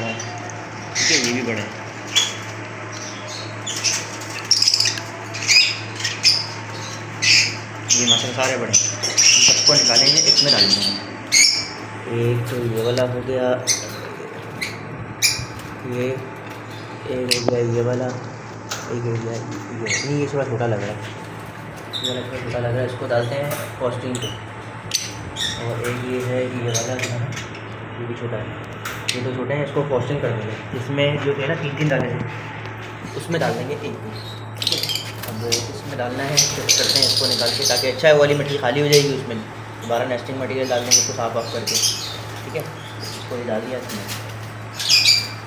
बड़ा है, ठीक है, ये भी बड़ा है। ये माशाल्लाह सारे बड़े हैं, इन सबको निकालेंगे, इसमें डाल देंगे। एक तो ये वाला हो गया, ये एक हो गया ये वाला, एक हो गया ये, नहीं ये थोड़ा छोटा लग रहा है, ये वाला थोड़ा छोटा लग रहा है, इसको डालते हैं कॉस्टिंग को। और एक ये है ये वाला जो है ना, ये भी छोटा है, ये तो छोटे हैं, इसको कॉस्टिंग कर देंगे। इसमें जो थे ना 3 डाले थे, उसमें डाल देंगे एक भी, ठीक है। अब इसमें डालना है, शिफ्ट करते हैं इसको निकाल के, ताकि अच्छा है वाली मटेरियल खाली हो जाएगी, उसमें दोबारा नेस्टिंग मटेरियल डाल देंगे इसको साफ ऑफ करके, ठीक है। इसको ही डाल दिया इसमें,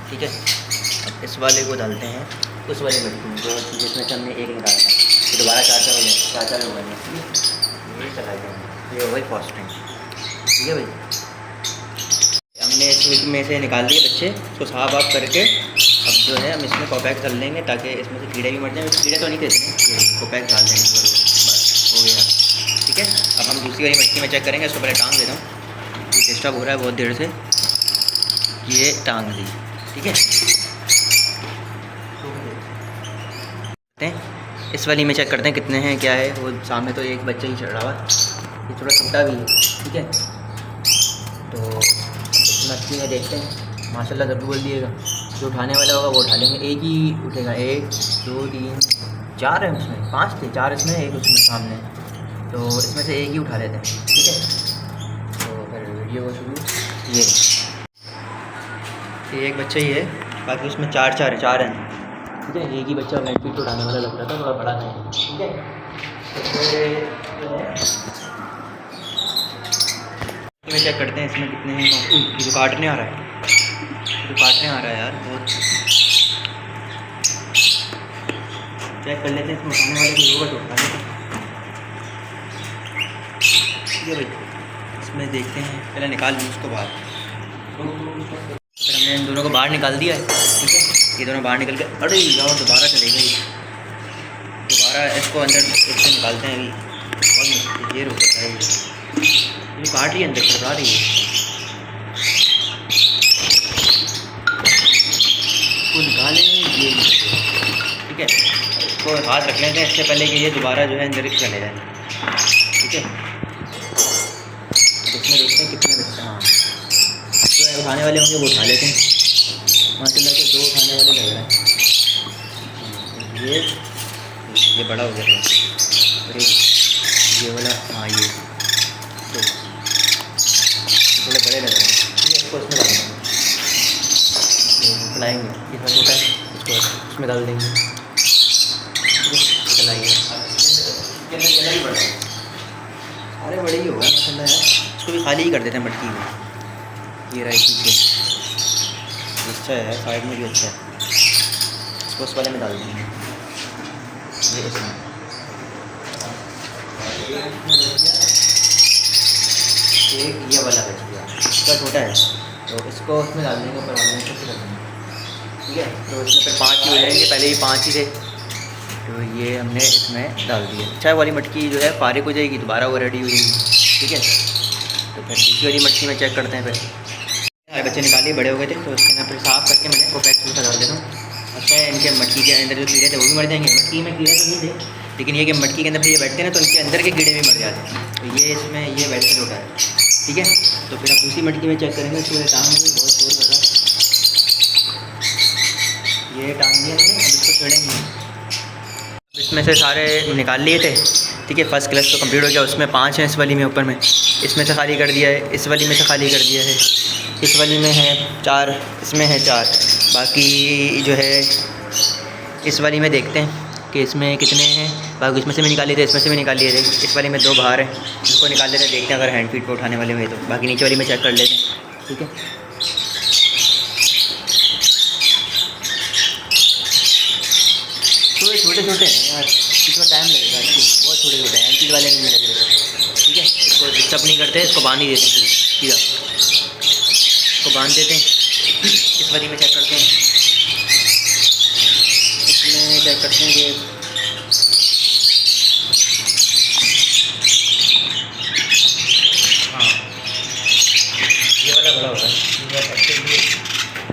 ठीक है। अब इस वाले को डालते हैं उस वाले मटेरियल जो जिसमें से हमने एक निकाला था, तो दोबारा चार हो गए, चार हो गए, ये चला गया, ये हो गई कॉस्टिंग, ठीक है भाई। हमने इसमें में से निकाल दिए बच्चे, इसको साफ ऑफ करके अब जो है हम इसमें कोपैक्स डाल लेंगे, ताकि इसमें से कीड़े भी मर जाएँ। कीड़े तो नहीं थे इसमें, कोपैक्स डाल देंगे, बस हो गया, ठीक है। अब हम दूसरी वाली मटकी में चेक करेंगे, इसको पहले टांग देता हूँ, ये डिस्टर्ब हो रहा है बहुत देर से, ये टांग दी, ठीक है। इस वाली में चेक करते हैं कितने हैं क्या है। वो सामने तो एक बच्चा ही चढ़ रहा है, ये थोड़ा छोटा भी है, ठीक है। तो इस मटकी में देखते हैं, माशाल्लाह ज़रूर बोल दिएगा, जो उठाने वाला होगा वो उठा लेंगे, एक ही उठेगा, 1 2 3 4 है उसमें, 5 थे, 4 इसमें, एक उसमें सामने, तो इसमें से एक ही उठा लेते हैं, ठीक है। तो फिर वीडियो को शुरू, ये एक बच्चा ही है, बाकी उसमें 4 हैं, ठीक है। एक ही बच्चा नेट फीट उठाने वाला लग रहा था, थोड़ा बड़ा है, ठीक है। तो चेक करते हैं इसमें कितने हैं। ये जो काटने आ रहा है, यार बहुत, चेक कर लेते हैं इसमें उठाने वाले को होगा तो उठा लेते हैं, ठीक है भाई। इसमें देखते हैं, पहले निकाल लूँ उसको बाहर, फिर हमने इन दोनों को बाहर निकाल दिया है, ठीक है। ये दोनों बाहर निकल के, अरे यार दोबारा चलेगा ये, दोबारा इसको अंदर इससे निकालते हैं। अभी बहुत मुश्किल ये रुक है, ये काट रही है, अंदर खड़ा रही है, इसको निकालें ये, ठीक है। इसको हाथ रख लेते हैं इससे पहले कि ये दोबारा जो है अंदर चले जाए, ठीक है। इसमें देखते हैं कितने बच्चे, हाँ जो है उठाने वाले होंगे वो उठा लेते हैं, माशाल्लाह के 2 उठाने वाले लग रहे हैं। ये बड़ा हो गया है, और एक ये वाला, हाँ ये तो थोड़े बड़े लग रहे हैं, ठीक है। इसको इसमें डाल देंगे, चलाएँगे, इतना छोटा है, इसको इसमें डाल देंगे, चलाइए। अरे बड़े ही होगा माशाल्लाह यार, इसको भी खाली ही कर देते हैं मटकी में, ये राइट पीछे अच्छा है, साइड में भी अच्छा है, इसको उस वाले में डाल देंगे, ये इसमें एक ये वाला बच गया, इसका छोटा है, तो इसको उसमें डाल देंगे, ऊपर वाले में सबसे डाल देंगे, ठीक है। तो इसमें फिर 5 ही हो जाएंगे, पहले ही 5 ही थे, तो ये हमने इसमें डाल दिया। चाय वाली मटकी जो है फारिग हो जाएगी, दोबारा वो रेडी हो जाएगी, ठीक है। तो फिर दूसरी वाली मटकी में चेक करते हैं। फिर सारे बच्चे निकाले, बड़े हो गए थे, तो उसके अंदर फिर साफ़ करके मैंने कोपैक्स में डाल देता हूँ। अच्छा है, इनके मटकी के अंदर जो कीड़े थे वो भी मर जाएंगे। मटकी में कीड़े तो नहीं थे, लेकिन ये कि मटकी के अंदर ये बैठते हैं ना, तो इनके अंदर के कीड़े भी मर जाते हैं। तो ये इसमें ये बेनिफिट होता है, ठीक है। तो फिर आप दूसरी मटकी में चेक करेंगे, इसको टांग में बहुत शोर कर रहा है, ये टांग दिया मैंने, अब इसको छोड़ेंगे। इसमें से सारे निकाल लिए थे, ठीक है। फर्स्ट क्लास तो कंप्लीट हो गया, उसमें 5 हैं इस वाली में, ऊपर में इसमें से खाली कर दिया है, इस वाली में से खाली कर दिया है, इस वाली में है 4, इसमें है 4, बाकी जो है इस वाली में देखते हैं कि इसमें कितने हैं। बाकी इसमें से भी निकाल लिए थे, इसमें से भी निकाल लिए थे, इस वाली में 2 बाहर हैं, इसको निकाल लेते हैं, देखते हैं अगर हैंड फीट पे उठाने वाले हुए तो। बाकी नीचे वाली में चेक कर लेते हैं, ठीक है। तो ये छोटे छोटे हैं यार, इसमें टाइम लगेगा, बहुत छोटे छोटे हैं, हैंड फीट वाले नहीं लग रहे, ठीक है। इसको डिस्टर्ब नहीं करते, इसको बांध ही देते हैं सीधा, इसको बांध देते हैं। इस वाली में चेक करते हैं, इसमें चेक करते हैं कि हाँ ये वाला बड़ा होता है,